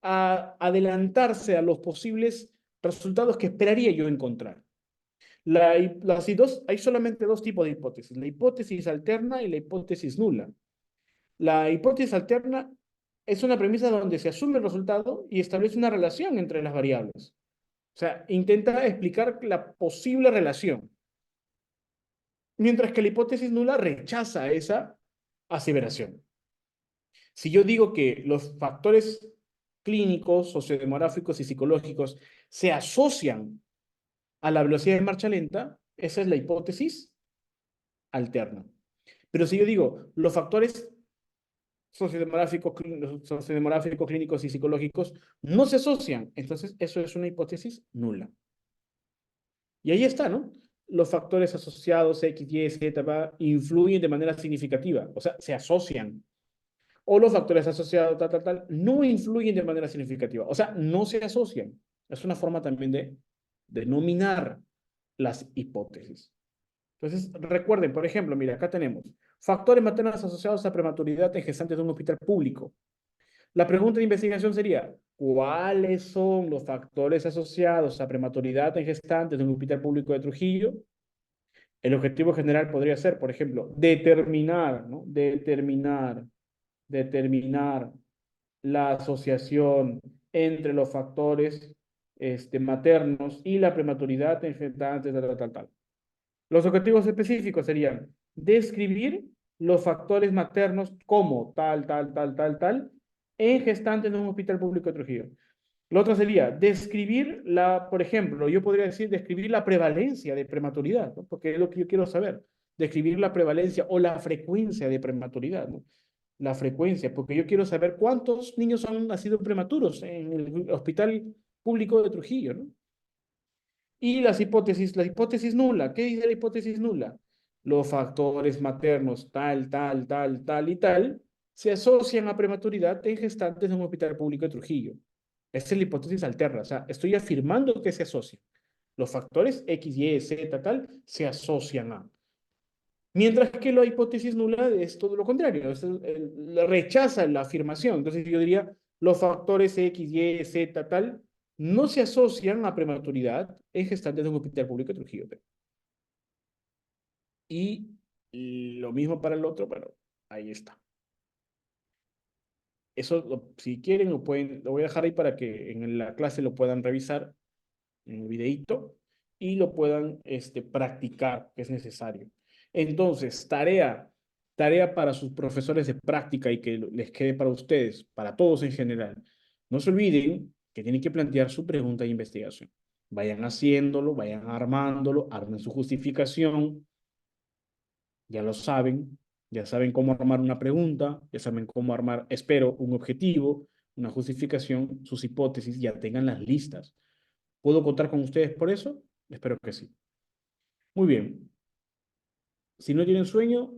adelantarse a los posibles resultados que esperaría yo encontrar. Hay solamente dos tipos de hipótesis, la hipótesis alterna y la hipótesis nula. La hipótesis alterna es una premisa donde se asume el resultado y establece una relación entre las variables. O sea, intenta explicar la posible relación. Mientras que la hipótesis nula rechaza esa aseveración. Si yo digo que los factores clínicos, sociodemográficos y psicológicos se asocian a la velocidad de marcha lenta, esa es la hipótesis alterna. Pero si yo digo los factores sociodemográficos, clínicos y psicológicos no se asocian, entonces eso es una hipótesis nula. Y ahí está, ¿no? Los factores asociados X, Y, Z influyen de manera significativa, o sea, se asocian. O los factores asociados, no influyen de manera significativa. O sea, no se asocian. Es una forma también de denominar las hipótesis. Entonces, recuerden, por ejemplo, mira, acá tenemos factores maternos asociados a prematuridad en gestantes de un hospital público. La pregunta de investigación sería, ¿cuáles son los factores asociados a prematuridad en gestantes de un hospital público de Trujillo? El objetivo general podría ser, por ejemplo, determinar, ¿no? Determinar la asociación entre los factores maternos y la prematuridad en gestantes, tal. Los objetivos específicos serían describir los factores maternos como tal, en gestantes de un hospital público de Trujillo. Lo otro sería describir por ejemplo, yo podría decir describir la prevalencia de prematuridad, ¿no? Porque es lo que yo quiero saber. Describir la prevalencia o la frecuencia de prematuridad, ¿no? La frecuencia, porque yo quiero saber cuántos niños han nacido prematuros en el hospital público de Trujillo, ¿no? Y la hipótesis nula. ¿Qué dice la hipótesis nula? Los factores maternos tal y tal se asocian a prematuridad en gestantes de un hospital público de Trujillo. Esa es la hipótesis alterna, o sea, estoy afirmando que se asocian. Los factores X, Y, Z, tal, se asocian a. Mientras que la hipótesis nula es todo lo contrario, rechaza la afirmación. Entonces yo diría, los factores X, Y, Z, tal, no se asocian a prematuridad en gestantes de un hospital público de Trujillo. Y lo mismo para el otro, pero ahí está. Eso, si quieren, lo voy a dejar ahí para que en la clase lo puedan revisar en el videíto y lo puedan practicar, que es necesario. Entonces, tarea tarea para sus profesores de práctica y que les quede para ustedes, para todos en general. No se olviden que tienen que plantear su pregunta de investigación. Vayan haciéndolo, vayan armándolo, armen su justificación. Ya lo saben, ya saben cómo armar una pregunta, ya saben cómo armar, espero, un objetivo, una justificación, sus hipótesis, ya tengan las listas. ¿Puedo contar con ustedes por eso? Espero que sí. Muy bien. Si no tienen sueño,